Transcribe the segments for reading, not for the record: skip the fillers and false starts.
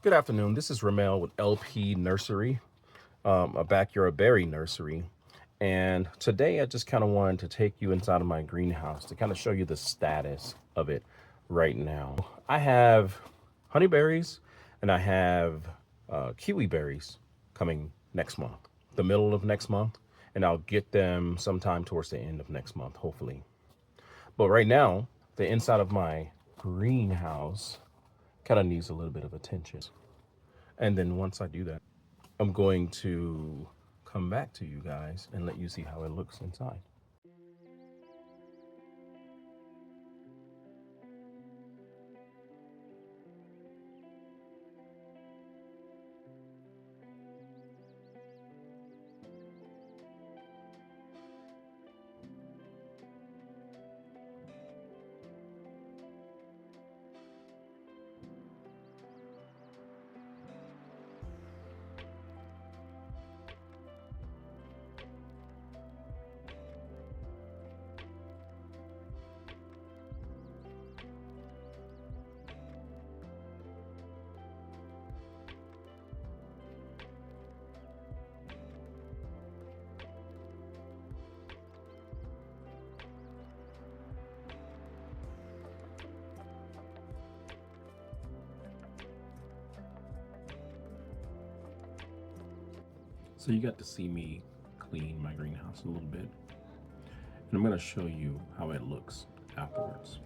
Good afternoon. This is Ramel with LP Nursery, a backyard berry nursery. And today I just kind of wanted to take you inside of my greenhouse to kind of show you the status of it right now. I have honeyberries and I have kiwi berries coming next month, the middle of next month, and I'll get them sometime towards the end of next month, hopefully. But right now, the inside of my greenhouse kind of needs a little bit of attention. And then once I do that, I'm going to come back to you guys and let you see how it looks inside. So you got to see me clean my greenhouse a little bit. And I'm going to show you how it looks afterwards.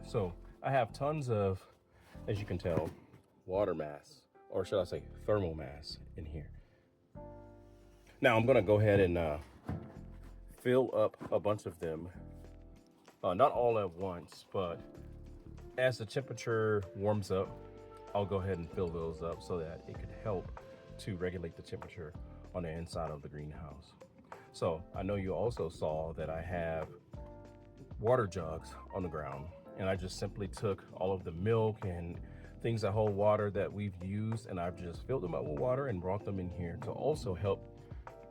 So I have tons of, as you can tell, water mass, or should I say thermal mass in here. Now I'm gonna go ahead and fill up a bunch of them, not all at once, but as the temperature warms up, I'll go ahead and fill those up so that it could help to regulate the temperature on the inside of the greenhouse. So I know you also saw that I have water jugs on the ground, and I just simply took all of the milk and things that hold water that we've used, and I've just filled them up with water and brought them in here to also help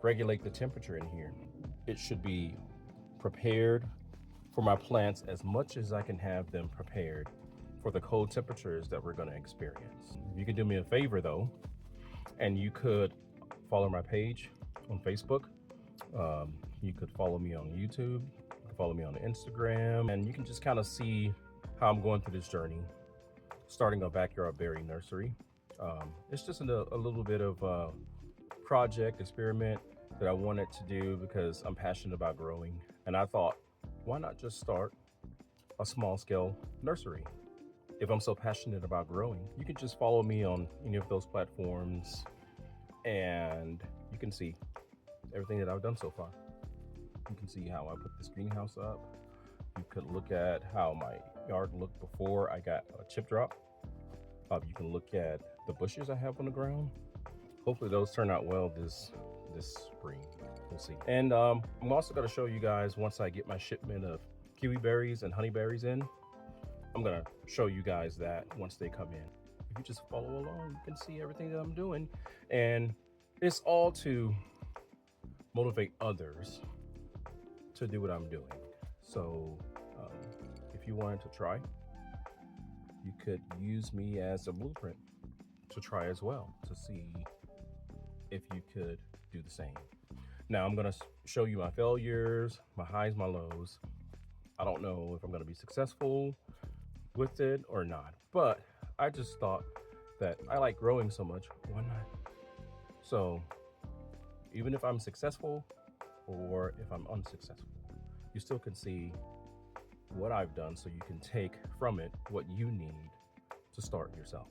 regulate the temperature in here. It should be prepared for my plants as much as I can have them prepared for the cold temperatures that we're going to experience. You can do me a favor though, and you could follow my page on Facebook. You could follow me on YouTube, you can follow me on Instagram, and you can just kind of see how I'm going through this journey, starting a backyard berry nursery. It's just a little bit of a project experiment that I wanted to do because I'm passionate about growing. And I thought, why not just start a small scale nursery? If I'm so passionate about growing, you can just follow me on any of those platforms and you can see everything that I've done so far. You can see how I put this greenhouse up. You could look at how my yard looked before I got a chip drop. You can look at the bushes I have on the ground. Hopefully those turn out well this spring. we'll see. And I'm also going to show you guys, once I get my shipment of kiwi berries and honey berries in, I'm going to show you guys that once they come in. If you just follow along, you can see everything that I'm doing. And it's all to motivate others to do what I'm doing. So if you wanted to try, you could use me as a blueprint to try as well, to see if you could do the same. Now I'm gonna show you my failures, my highs, my lows. I don't know if I'm gonna be successful with it or not, but I just thought that I like growing so much, why not? So even if I'm successful or if I'm unsuccessful, you still can see what I've done, so you can take from it what you need to start yourself.